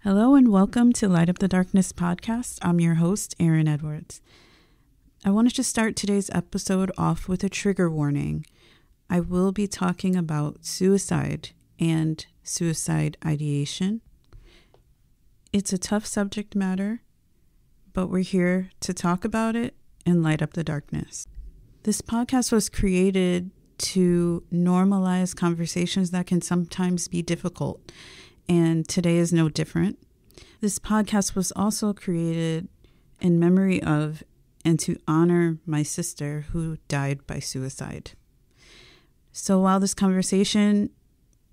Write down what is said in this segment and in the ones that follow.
Hello and welcome to Light Up the Darkness podcast. I'm your host, Erin Edwards. I wanted to start today's episode off with a trigger warning. I will be talking about suicide and suicide ideation. It's a tough subject matter, but we're here to talk about it and light up the darkness. This podcast was created to normalize conversations that can sometimes be difficult, and today is no different. This podcast was also created in memory of and to honor my sister who died by suicide. So while this conversation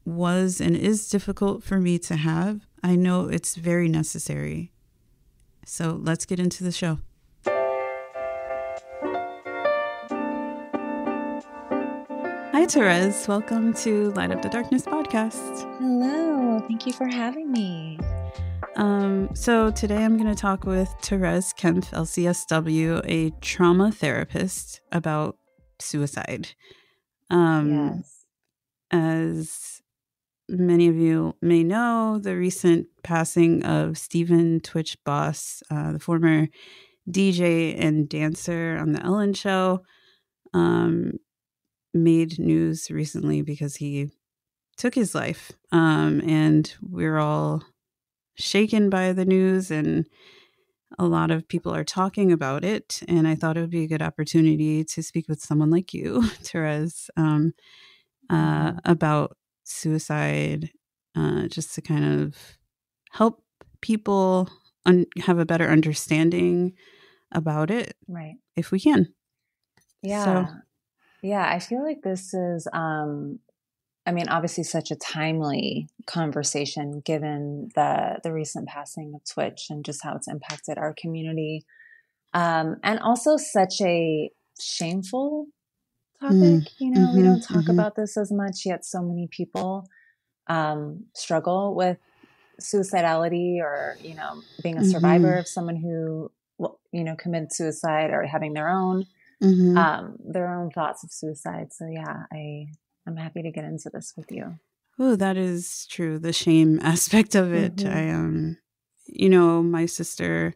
was and is difficult for me to have, I know it's very necessary. So let's get into the show. Hi, Therese. Welcome to Light Up the Darkness podcast. Hello. Thank you for having me. So today I'm going to talk with Therese Kempf, LCSW, a trauma therapist, about suicide. Yes. As many of you may know, the recent passing of Stephen Twitch Boss, the former DJ and dancer on The Ellen Show, made news recently because he took his life. And we're all shaken by the news, and a lot of people are talking about it. And I thought it would be a good opportunity to speak with someone like you, Therese, about suicide, just to kind of help people have a better understanding about it, Right. if we can. Yeah. I feel like this is, obviously such a timely conversation given the recent passing of Twitch and just how it's impacted our community. And also such a shameful topic. We don't talk about this as much, yet so many people struggle with suicidality or, being a survivor of someone who, committed suicide or having their own thoughts of suicide. So yeah, I'm happy to get into this with you. Oh, that is true. The shame aspect of it. My sister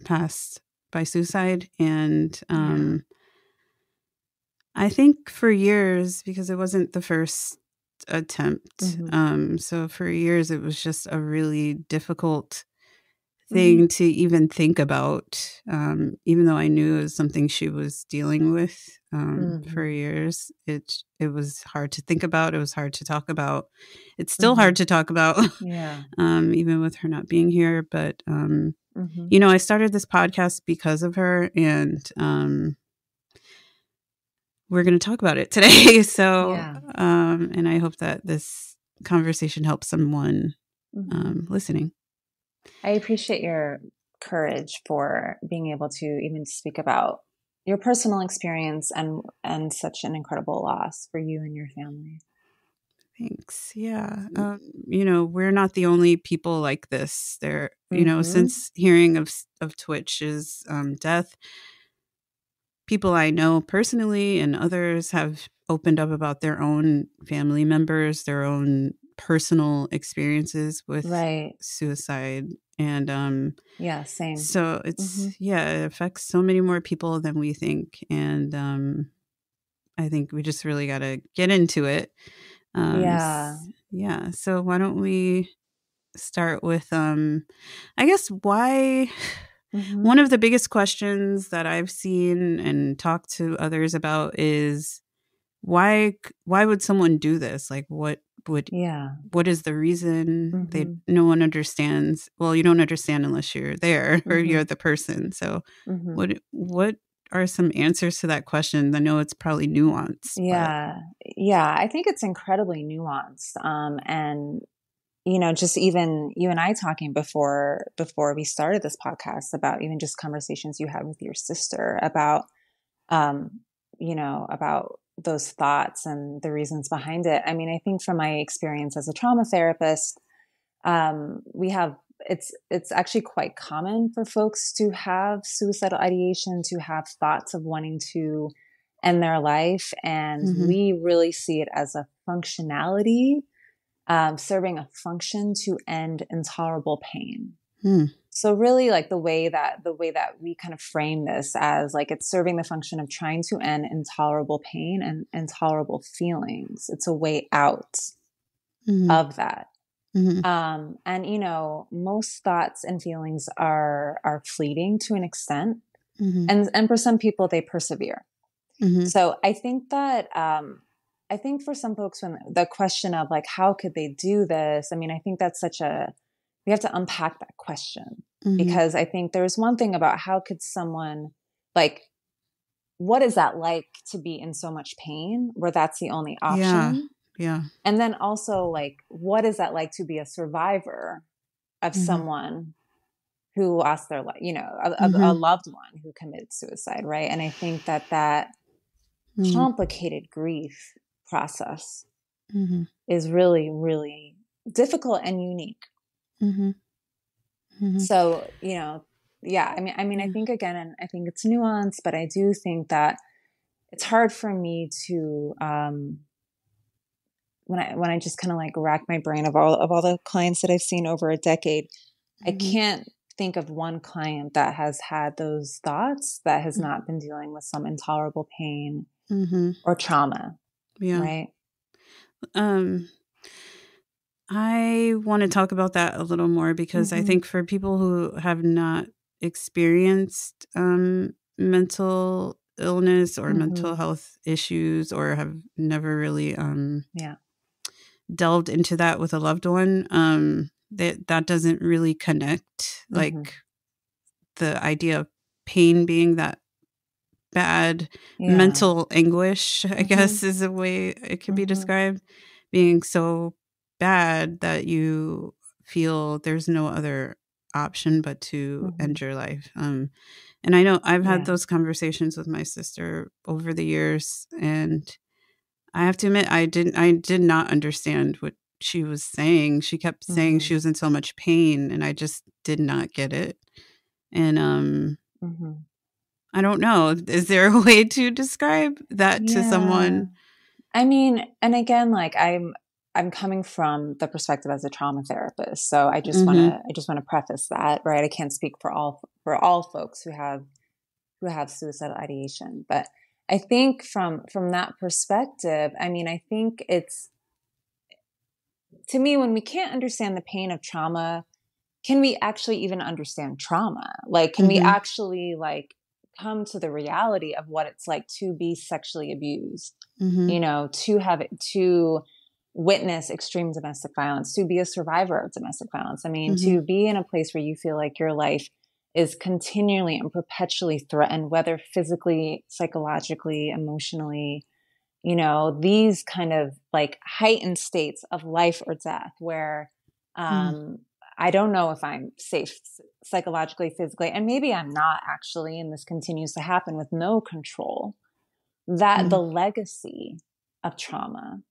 passed by suicide, and I think for years, because it wasn't the first attempt, so for years it was just a really difficult thing to even think about, even though I knew it was something she was dealing with for years. It was hard to think about. It was hard to talk about. It's still hard to talk about, even with her not being here. But, I started this podcast because of her, and we're going to talk about it today. So, and I hope that this conversation helps someone listening. I appreciate your courage for being able to even speak about your personal experience and such an incredible loss for you and your family. Thanks. Yeah. We're not the only people like this. There, since hearing of Twitch's death, people I know personally and others have opened up about their own family members, their own personal experiences with suicide. And same. So it's it affects so many more people than we think. And I think we just really got to get into it. So why don't we start with I guess why one of the biggest questions that I've seen and talked to others about is why would someone do this? Like what is the reason? No one understands. Well, you don't understand unless you're there or you're the person. So what are some answers to that question? I know it's probably nuanced. I think it's incredibly nuanced. And just even you and I talking before we started this podcast about even just conversations you had with your sister about about those thoughts and the reasons behind it. I mean, I think from my experience as a trauma therapist, it's actually quite common for folks to have suicidal ideation, to have thoughts of wanting to end their life. And we really see it as a functionality serving a function to end intolerable pain. Hmm. So really like the way that we kind of frame this as like it's serving the function of trying to end intolerable pain and intolerable feelings. It's a way out of that. And you know, most thoughts and feelings are fleeting to an extent. And for some people they persevere. So I think that I think for some folks, when the question of like, how could they do this? I mean, I think that's we have to unpack that question, because I think there's one thing about how could someone, like, what is that like to be in so much pain where that's the only option? Yeah. And then also like, what is that like to be a survivor of someone who lost their life, you know, a loved one who committed suicide. Right. And I think that complicated grief process is really, really difficult and unique. So, you know, yeah, I mean, I think again, and I think it's nuanced, but I do think that it's hard for me to, when I just kind of like rack my brain of all the clients that I've seen over a decade, I can't think of one client that has had those thoughts that has not been dealing with some intolerable pain or trauma. Yeah. Right. I want to talk about that a little more because I think for people who have not experienced mental illness or mental health issues, or have never really delved into that with a loved one, that doesn't really connect. Like the idea of pain being that bad mental anguish, I guess, is a way it could be described, being so bad that you feel there's no other option but to end your life. And I know I've had those conversations with my sister over the years, and I have to admit I did not understand what she was saying. She kept saying she was in so much pain, and I just did not get it. And I don't know. Is there a way to describe that to someone? I mean, and again, like I'm coming from the perspective as a trauma therapist. So I just want to preface that, right? I can't speak for all folks who have suicidal ideation, but I think from that perspective, I mean, I think it's, to me, when we can't understand the pain of trauma, can we actually even understand trauma? Like, can we actually like come to the reality of what it's like to be sexually abused, you know, to witness extreme domestic violence, to be a survivor of domestic violence. I mean, to be in a place where you feel like your life is continually and perpetually threatened, whether physically, psychologically, emotionally, you know, these kind of like heightened states of life or death where, I don't know if I'm safe psychologically, physically, and maybe I'm not actually, and this continues to happen with no control, that the legacy of trauma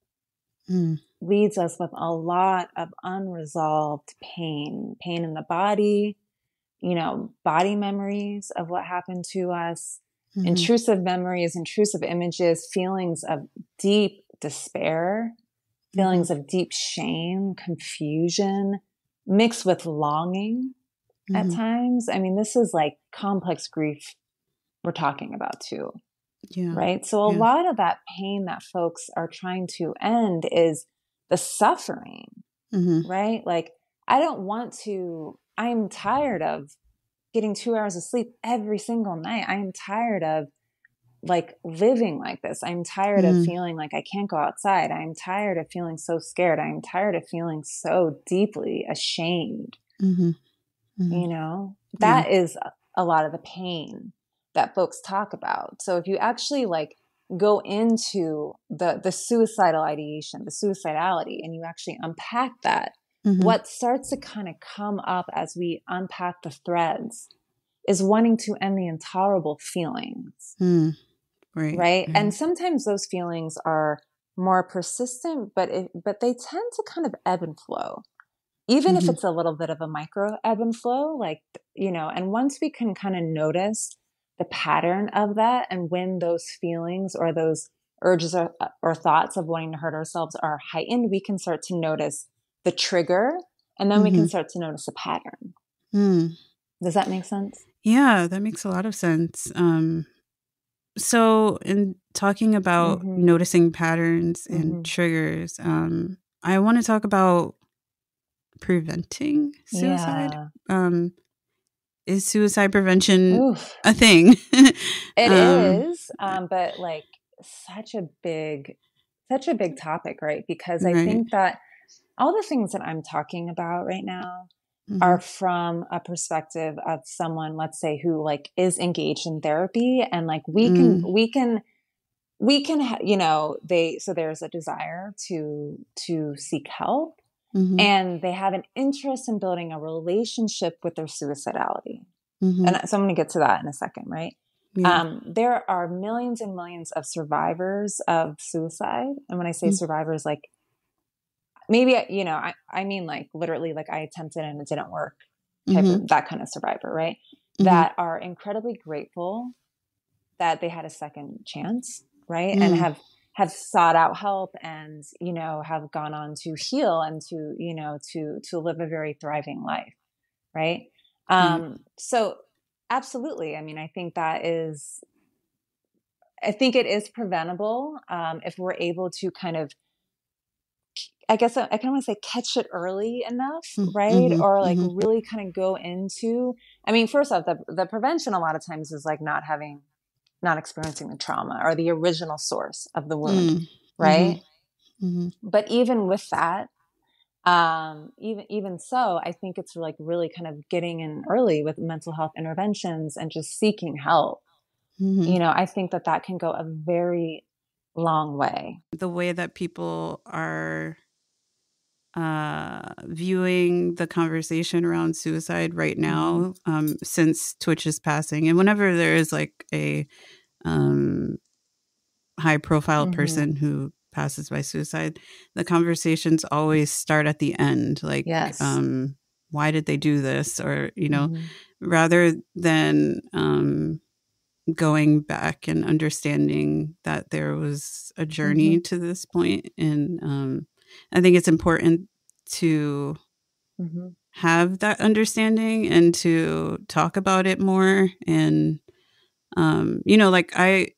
leads us with a lot of unresolved pain in the body, you know, body memories of what happened to us, intrusive memories, intrusive images, feelings of deep despair, feelings of deep shame, confusion, mixed with longing at times. I mean, this is like complex grief we're talking about too. Yeah. Right. So a lot of that pain that folks are trying to end is the suffering, right? Like, I'm tired of getting 2 hours of sleep every single night. I am tired of like living like this. I'm tired of feeling like I can't go outside. I'm tired of feeling so scared. I'm tired of feeling so deeply ashamed. You know, that is a lot of the pain that folks talk about. So if you actually like go into the suicidal ideation, the suicidality, and you actually unpack that, what starts to kind of come up as we unpack the threads is wanting to end the intolerable feelings. Right. And sometimes those feelings are more persistent, but they tend to kind of ebb and flow, even if it's a little bit of a micro ebb and flow, like, you know, and once we can kind of notice the pattern of that, and when those feelings or those urges or thoughts of wanting to hurt ourselves are heightened, we can start to notice the trigger, and then we can start to notice a pattern. Does that make sense? Yeah, that makes a lot of sense. So in talking about noticing patterns and triggers, I want to talk about preventing suicide. Yeah. Is suicide prevention a thing? It is, but like such a big topic, right? Because I think that all the things that I'm talking about right now are from a perspective of someone, let's say, who like is engaged in therapy, and like we can, you know, so there's a desire to seek help, and they have an interest in building a relationship with their suicidality. And so I'm going to get to that in a second, right? Yeah. There are millions and millions of survivors of suicide. And when I say survivors, like maybe, you know, I mean like literally like I attempted and it didn't work type of that kind of survivor, right? That are incredibly grateful that they had a second chance, right? And have sought out help and, you know, have gone on to heal and to, you know, to live a very thriving life, right? So absolutely. I mean, I think it is preventable, if we're able to kind of, I guess I kind of want to say catch it early enough, right? Or like really kind of go into, I mean, first off, the prevention a lot of times is like not experiencing the trauma or the original source of the wound, right? But even with that, even so, I think it's like really kind of getting in early with mental health interventions and just seeking help. You know, I think that can go a very long way. The way that people are viewing the conversation around suicide right now, since Twitch's passing, and whenever there is like a high profile person who passes by suicide, the conversations always start at the end, like, why did they do this? Or, you know, rather than going back and understanding that there was a journey to this point. And I think it's important to have that understanding and to talk about it more. And, you know, like I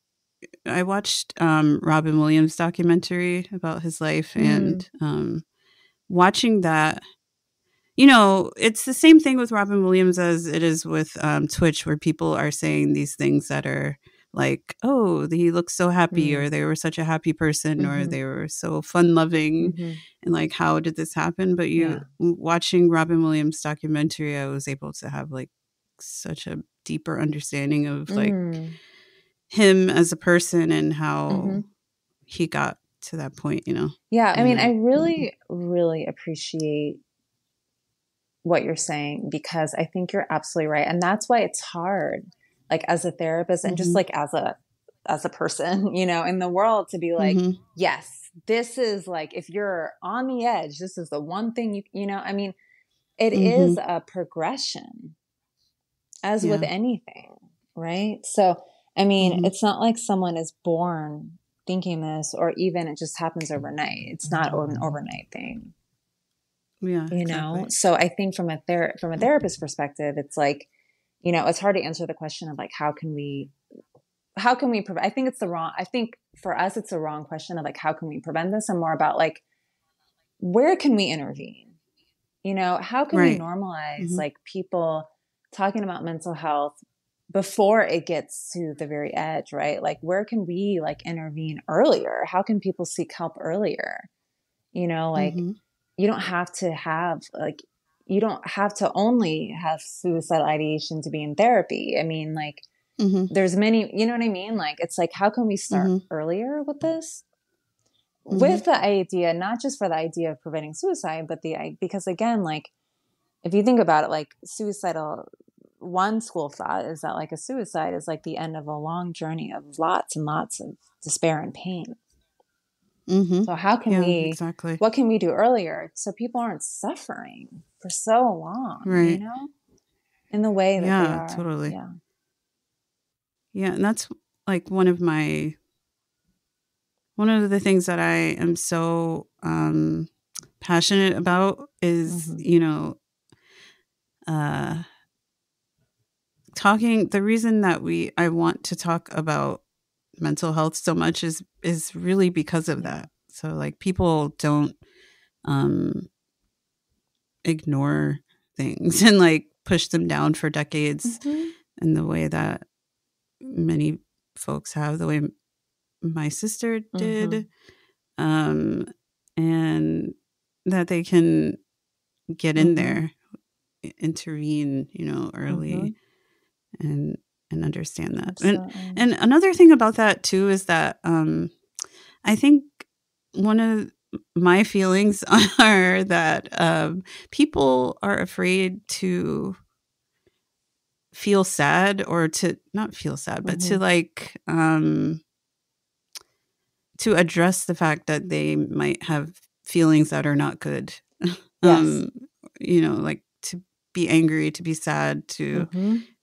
watched Robin Williams' documentary about his life, and watching that, you know, it's the same thing with Robin Williams as it is with Twitch, where people are saying these things that are like, oh, he looks so happy, or they were such a happy person, or they were so fun-loving, and like, how did this happen? But watching Robin Williams' documentary, I was able to have like such a deeper understanding of like him as a person and how he got to that point, you know? Yeah. I mean, I really, really appreciate what you're saying, because I think you're absolutely right. And that's why it's hard, like as a therapist and just like as a person, you know, in the world, to be like, yes, this is like, if you're on the edge, this is the one thing you know, I mean, it is a progression as with anything, right? So, I mean, it's not like someone is born thinking this, or even it just happens overnight. It's not an overnight thing. Yeah, you know. So I think from a therapist perspective, it's like, you know, it's hard to answer the question of like, how can we prevent? I think for us, it's the wrong question of like, how can we prevent this, and more about like, where can we intervene? You know, how can we normalize like people talking about mental health before it gets to the very edge, right? Like, where can we like intervene earlier? How can people seek help earlier? You know, like, you don't have to only have suicidal ideation to be in therapy. I mean, like, there's many, you know what I mean? Like, it's like, how can we start earlier with this? With the idea, not just for the idea of preventing suicide, but because again, like, if you think about it, like one school of thought is that like a suicide is like the end of a long journey of lots and lots of despair and pain. So how can what can we do earlier so people aren't suffering for so long, you know, in the way that they are? Totally. Yeah. And that's like one of the things that I am so passionate about is, talking. The reason that I want to talk about mental health so much is really because of that. So like people don't ignore things and like push them down for decades in the way that many folks have, the way my sister did, and that they can get in there, intervene, early, and understand that. And another thing about that too is that I think one of my feelings are that people are afraid to feel sad, or to not feel sad, but to like to address the fact that they might have feelings that are not good. Yes. Like to be angry, to be sad, to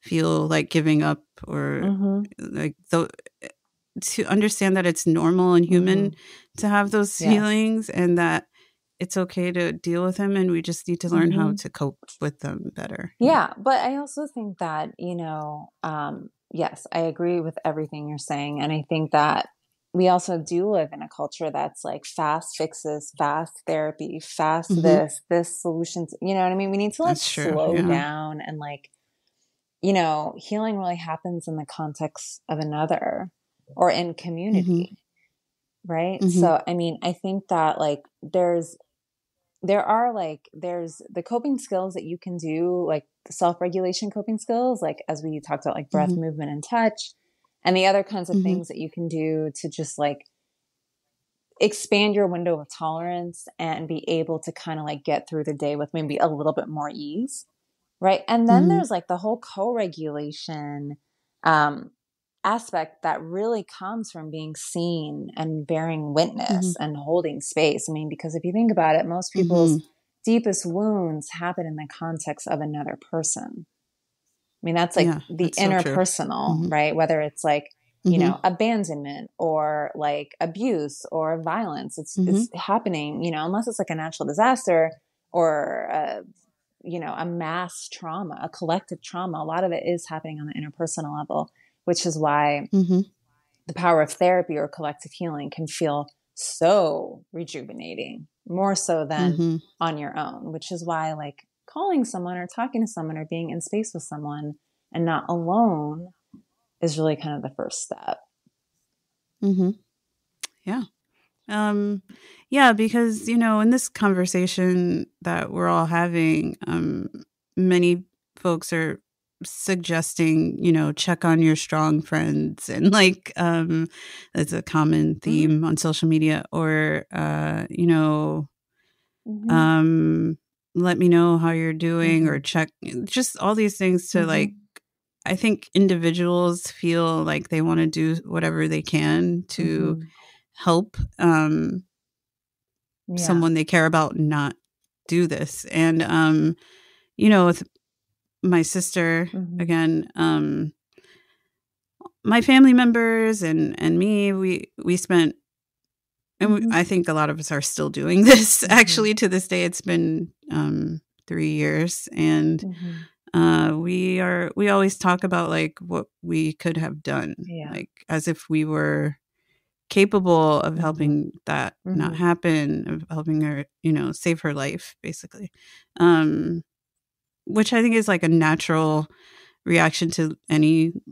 feel like giving up, or like to understand that it's normal and human to have those feelings, and that it's okay to deal with them, and we just need to learn how to cope with them better. Yeah, but I also think that, yes, I agree with everything you're saying. And I think that we also do live in a culture that's like fast fixes, fast therapy, fast this solutions. You know what I mean? We need to like slow down, and like, healing really happens in the context of another or in community. Right. So, I mean, I think that like there's the coping skills that you can do, like the self-regulation coping skills, like as we talked about, like breath, movement, and touch, and the other kinds of things that you can do to just like expand your window of tolerance and be able to kind of like get through the day with maybe a little bit more ease. Right. And then there's like the whole co-regulation aspect that really comes from being seen and bearing witness and holding space. I mean, because if you think about it, most people's deepest wounds happen in the context of another person. I mean, that's like the interpersonal, right? Whether it's like, abandonment or like abuse or violence, it's happening, unless it's like a natural disaster or a mass trauma, a collective trauma. A lot of it is happening on the interpersonal level, which is why the power of therapy or collective healing can feel so rejuvenating, more so than on your own, which is why like calling someone or talking to someone or being in space with someone and not alone is really kind of the first step. Yeah. Yeah, because, in this conversation that we're all having, many folks are suggesting, check on your strong friends, and like, that's a common theme on social media, or, let me know how you're doing, or check, just all these things to like, I think individuals feel like they want to do whatever they can to help someone they care about not do this. And with my sister, again, my family members and me, we spent, and I think a lot of us are still doing this actually to this day. It's been 3 years, and we always talk about like what we could have done, like as if we were capable of helping that not happen, of helping her, save her life, basically. Which I think is like a natural reaction to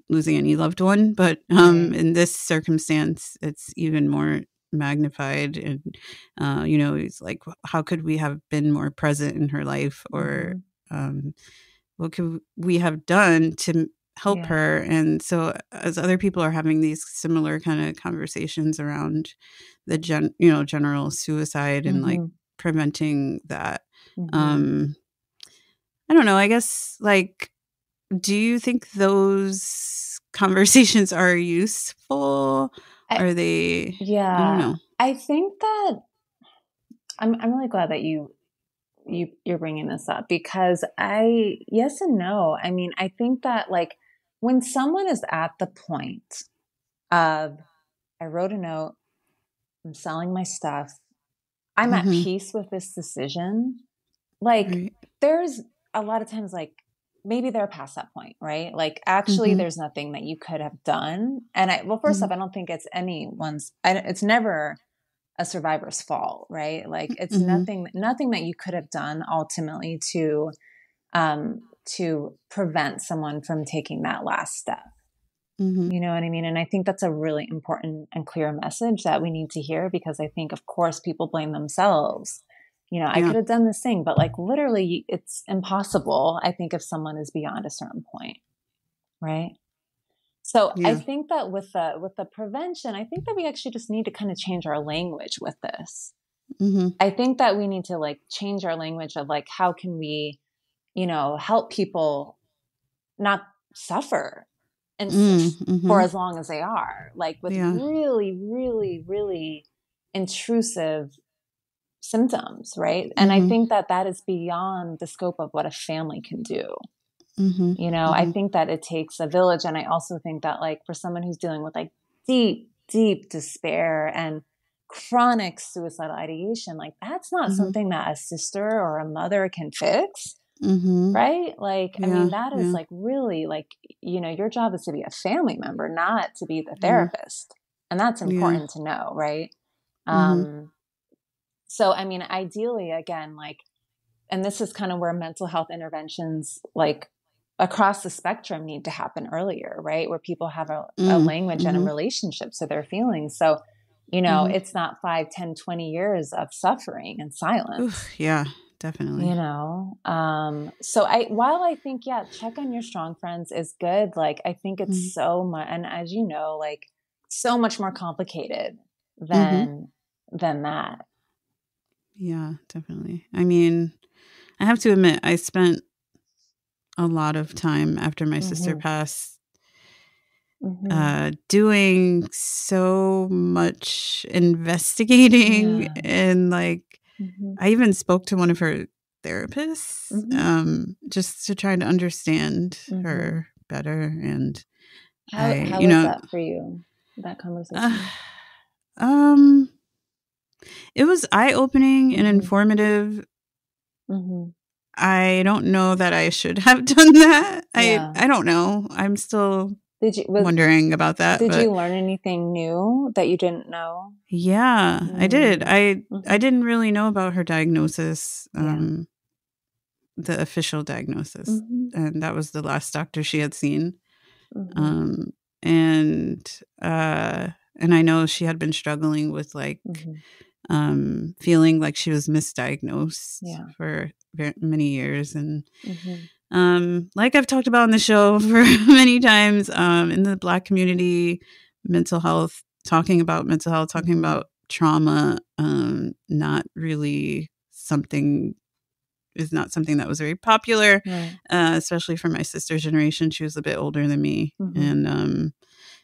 losing any loved one. But in this circumstance, it's even more magnified. And, it's like, how could we have been more present in her life? Or what could we have done to help her? And so as other people are having these similar kind of conversations around the general suicide and like preventing that, I don't know, I guess, like, do you think those conversations are useful? Are they? Yeah, I don't know. I think that I'm really glad that you're bringing this up, because yes and no. I mean, I think that like when someone is at the point of, I wrote a note, I'm selling my stuff, I'm at peace with this decision. Like there's a lot of times, like maybe they're past that point, right? Like actually there's nothing that you could have done. And first off, I don't think it's it's never a survivor's fault, right? Like it's nothing that you could have done ultimately to prevent someone from taking that last step. You know what I mean? And I think that's a really important and clear message that we need to hear, because I think, of course, people blame themselves. You know, I could have done this thing, but like literally it's impossible, I think, if someone is beyond a certain point. Right. So I think that with the prevention, I think that we actually just need to kind of change our language with this. I think that we need to like change our language of like, how can we, you know, help people not suffer and for as long as they are, like with really, really, really intrusive symptoms. Right. And I think that that is beyond the scope of what a family can do. You know, I think that it takes a village. And I also think that like for someone who's dealing with like deep, deep despair and chronic suicidal ideation, like that's not something that a sister or a mother can fix. Right? Like, I mean, that is like really like, you know, your job is to be a family member, not to be the therapist. And that's important to know. Right. So, I mean, ideally, again, like, and this is kind of where mental health interventions, like across the spectrum, need to happen earlier, right? Where people have a language and a relationship to their feelings. So, you know, it's not 5, 10, 20 years of suffering and silence. Definitely. You know, so while I think, check on your strong friends is good. Like, I think it's so much, and as you know, like so much more complicated than that. Yeah, definitely. I mean, I have to admit, I spent a lot of time after my sister passed doing so much investigating and like, I even spoke to one of her therapists just to try to understand her better. And how was that for you, that conversation? It was eye-opening and informative. I don't know that I should have done that. I don't know. I'm still wondering about that. Did you learn anything new that you didn't know? Yeah, I did. I didn't really know about her diagnosis, the official diagnosis. And that was the last doctor she had seen. And I know she had been struggling with like feeling like she was misdiagnosed for many years. And like I've talked about on the show for many times, in the Black community, mental health, talking about trauma, not something that was very popular, especially for my sister's generation. She was a bit older than me. And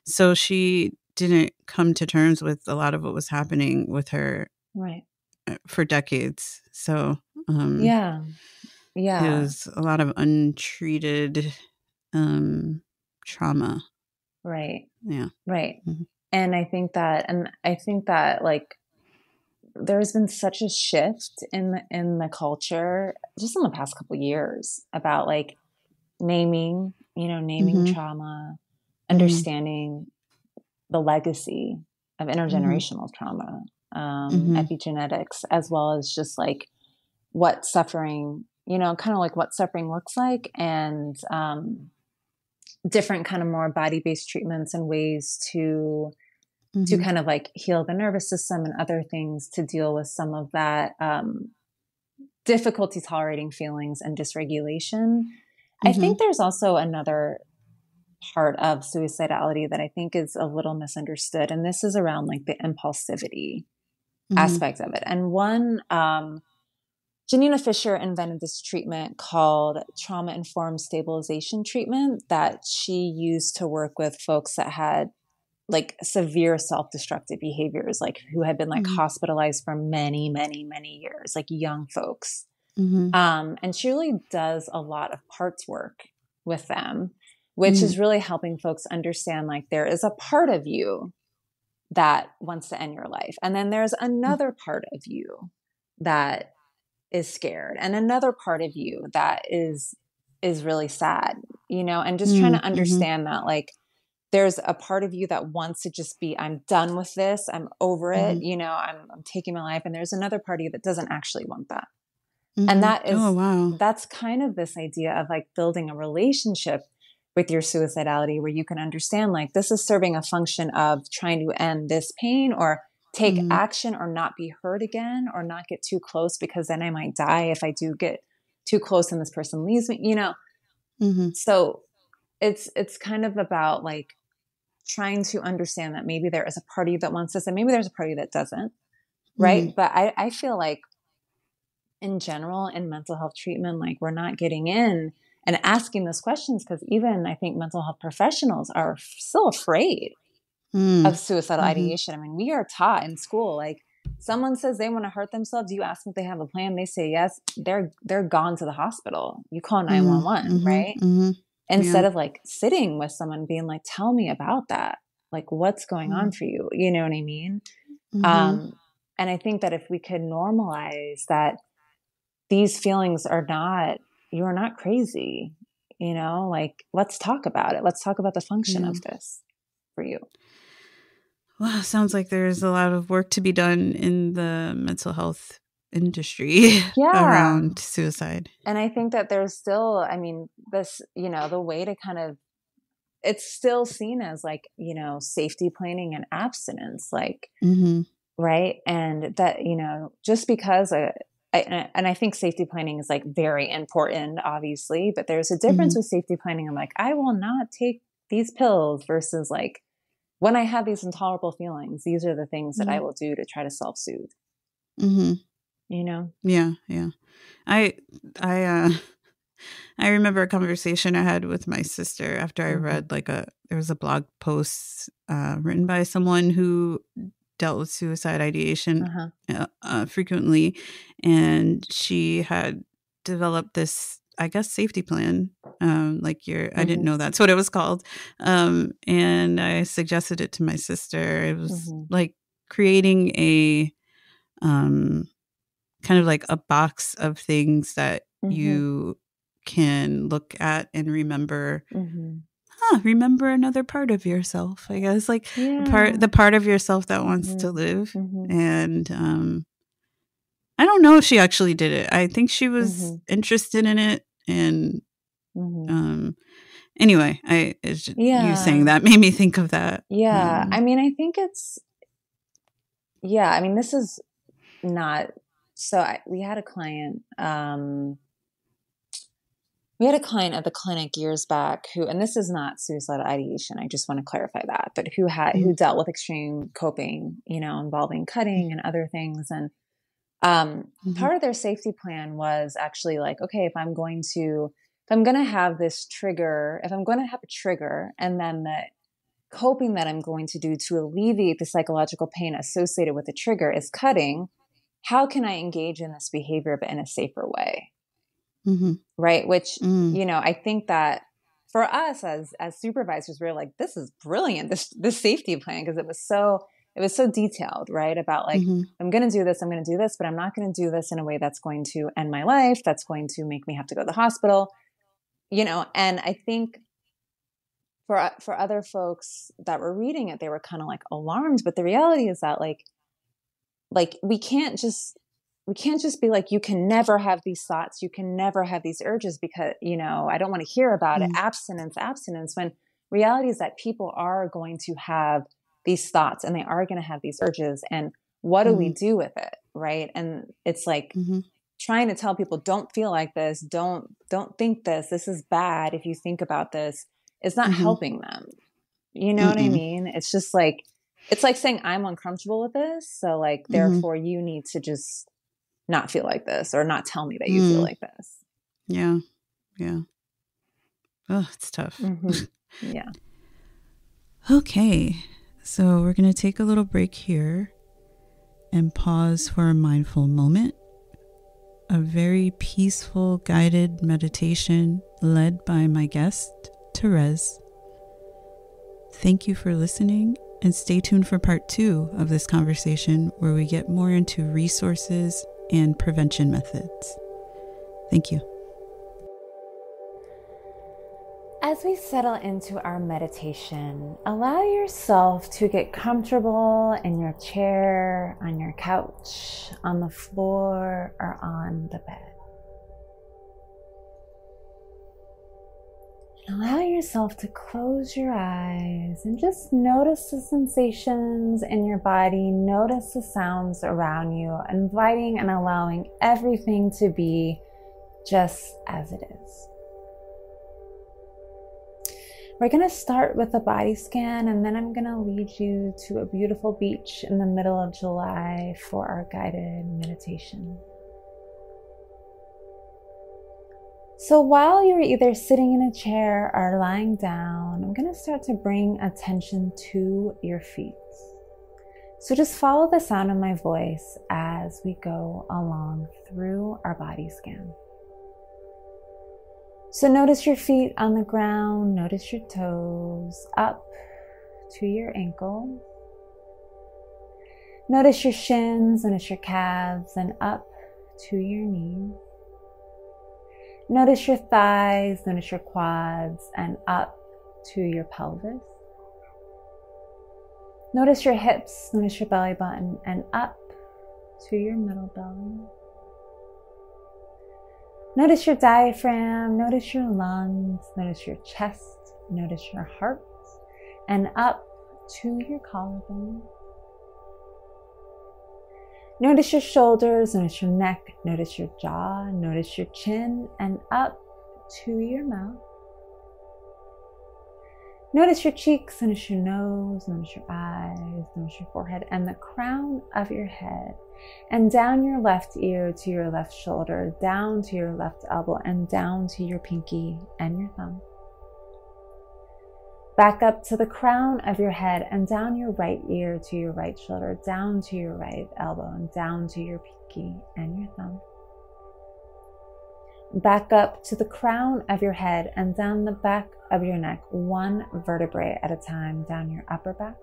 so she didn't come to terms with a lot of what was happening with her for decades. So it was a lot of untreated trauma. Right. Yeah. Right. And I think that like there's been such a shift in the culture just in the past couple of years about like naming trauma, understanding the legacy of intergenerational trauma, epigenetics, as well as just like what suffering, kind of like what suffering looks like, and different kind of more body-based treatments and ways to kind of like heal the nervous system and other things to deal with some of that difficulty tolerating feelings and dysregulation. I think there's also another part of suicidality that I think is a little misunderstood. And this is around like the impulsivity aspect of it. And one, Janina Fisher invented this treatment called trauma-informed stabilization treatment that she used to work with folks that had like severe self-destructive behaviors, like who had been like hospitalized for many, many, many years, like young folks. And she really does a lot of parts work with them, which is really helping folks understand like there is a part of you that wants to end your life. And then there's another part of you that is scared, and another part of you that is really sad, and just trying to understand that, like, there's a part of you that wants to just be, I'm done with this, I'm over it, I'm taking my life. And there's another part of you that doesn't actually want that. And that is, that's kind of this idea of like building a relationship with your suicidality, where you can understand, like, this is serving a function of trying to end this pain, or take action, or not be hurt again, or not get too close, because then I might die if I do get too close and this person leaves me, So it's kind of about like trying to understand that maybe there is a part of you that wants this, and maybe there's a part of you that doesn't. Right. But I feel like in general, in mental health treatment, like, we're not getting in and asking those questions, because even I think mental health professionals are still afraid of suicidal ideation. I mean, we are taught in school, like, someone says they want to hurt themselves, you ask them if they have a plan, they say yes, they're gone to the hospital. You call 911, right? Instead of like sitting with someone being like, tell me about that. Like, what's going on for you? You know what I mean? And I think that if we could normalize that these feelings are not, you're not crazy, like, let's talk about it. Let's talk about the function of this for you. Well, sounds like there's a lot of work to be done in the mental health industry around suicide. And I think that there's still, I mean, this, the way to kind of, it's still seen as like, safety planning and abstinence, like, right. And that, just because I think safety planning is like very important, obviously, but there's a difference with safety planning. I'm like, I will not take these pills, versus like, when I have these intolerable feelings, these are the things that I will do to try to self-soothe. Yeah. I remember a conversation I had with my sister after I read there was a blog post written by someone who dealt with suicide ideation frequently, and she had developed this, I guess, safety plan. I didn't know that's what it was called. And I suggested it to my sister. It was like creating a kind of like a box of things that you can look at and remember. Remember another part of yourself, I guess, like the part of yourself that wants to live. And I don't know if she actually did it. I think she was interested in it. And anyway, you saying that made me think of that. I mean, I think it's, I mean, this is not, we had a client, at the clinic years back who, and this is not suicidal ideation, I just want to clarify that, but who dealt with extreme coping, involving cutting and other things. And part of their safety plan was actually like, okay, if I'm going to have this trigger, if I'm going to have a trigger, and then the coping that I'm going to do to alleviate the psychological pain associated with the trigger is cutting, how can I engage in this behavior, but in a safer way? Right. Which, I think that for us as supervisors, we're like, this is brilliant, this safety plan, because it was so detailed, right? About like, I'm going to do this, but I'm not going to do this in a way that's going to end my life, that's going to make me have to go to the hospital, and I think for other folks that were reading it, they were kind of like alarmed, but the reality is that like we can't just be like, you can never have these thoughts, you can never have these urges, because, I don't want to hear about it. Abstinence, when reality is that people are going to have these thoughts and they are going to have these urges. And what do we do with it? Right. And it's like trying to tell people, don't feel like this. Don't think this. This is bad. If you think about this, it's not helping them. You know what I mean? It's just like, it's like saying, I'm uncomfortable with this. So like, therefore you need to just not feel like this, or not tell me that you feel like this. Yeah. Oh, it's tough. Yeah. Okay. So we're going to take a little break here and pause for a mindful moment. A very peaceful guided meditation led by my guest, Therese. Thank you for listening, and stay tuned for part 2 of this conversation, where we get more into resources and prevention methods. Thank you. As we settle into our meditation, allow yourself to get comfortable in your chair, on your couch, on the floor, or on the bed. Allow yourself to close your eyes and just notice the sensations in your body. Notice the sounds around you, inviting and allowing everything to be just as it is. We're going to start with a body scan, and then I'm going to lead you to a beautiful beach in the middle of July for our guided meditation. So while you're either sitting in a chair or lying down, I'm going to start to bring attention to your feet. So just follow the sound of my voice as we go along through our body scan. So notice your feet on the ground, notice your toes up to your ankles. Notice your shins, notice your calves, and up to your knees. Notice your thighs, notice your quads, and up to your pelvis. Notice your hips, notice your belly button, and up to your middle belly. Notice your diaphragm, notice your lungs, notice your chest, notice your heart, and up to your collarbone. Notice your shoulders, notice your neck, notice your jaw, notice your chin, and up to your mouth. Notice your cheeks, notice your nose, notice your eyes, notice your forehead, and the crown of your head. And down your left ear to your left shoulder, down to your left elbow, and down to your pinky and your thumb. Back up to the crown of your head and down your right ear to your right shoulder, down to your right elbow, and down to your pinky and your thumb. Back up to the crown of your head and down the back of your neck, one vertebrae at a time, down your upper back,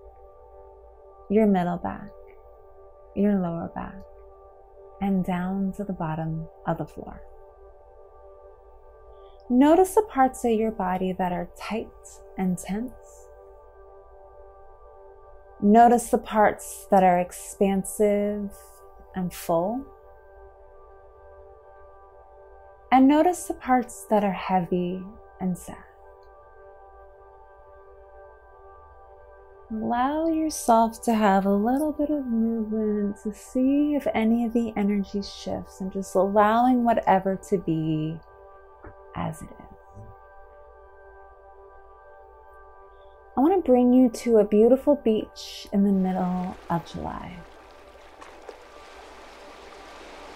your middle back, your lower back, and down to the bottom of the floor. Notice the parts of your body that are tight and tense. Notice the parts that are expansive and full. And notice the parts that are heavy and sad. Allow yourself to have a little bit of movement to see if any of the energy shifts, and just allowing whatever to be as it is. I want to bring you to a beautiful beach in the middle of July.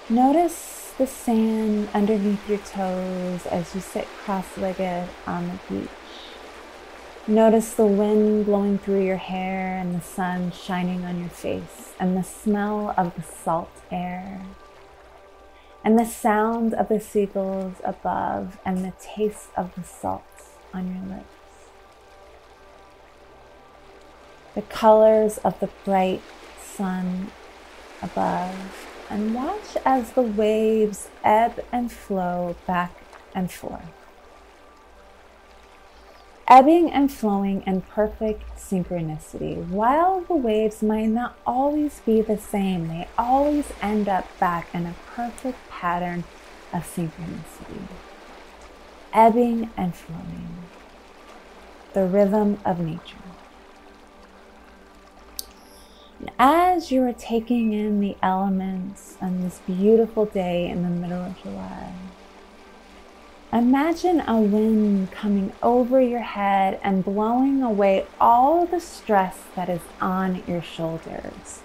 Notice the sand underneath your toes as you sit cross-legged on the beach. Notice the wind blowing through your hair and the sun shining on your face, and the smell of the salt air, and the sound of the seagulls above, and the taste of the salt on your lips. The colors of the bright sun above, and watch as the waves ebb and flow back and forth. Ebbing and flowing in perfect synchronicity. While the waves might not always be the same, they always end up back in a perfect pattern of synchronicity. Ebbing and flowing. The rhythm of nature. And as you are taking in the elements on this beautiful day in the middle of July, imagine a wind coming over your head and blowing away all the stress that is on your shoulders,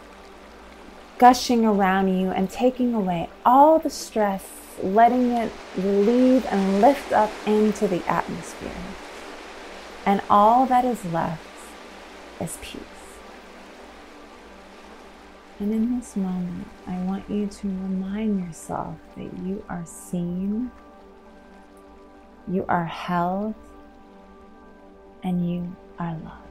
gushing around you and taking away all the stress, letting it relieve and lift up into the atmosphere. And all that is left is peace. And in this moment, I want you to remind yourself that you are seen, you are held, and you are loved.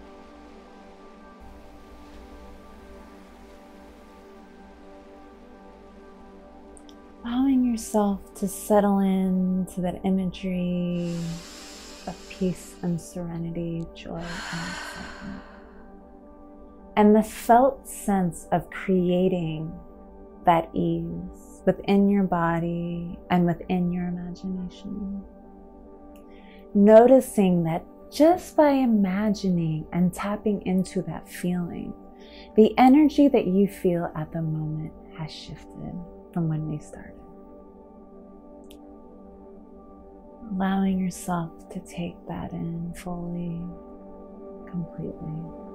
yourself to settle into that imagery of peace and serenity, joy and excitement. And the felt sense of creating that ease within your body and within your imagination. Noticing that just by imagining and tapping into that feeling, the energy that you feel at the moment has shifted from when we started. Allowing yourself to take that in fully, completely.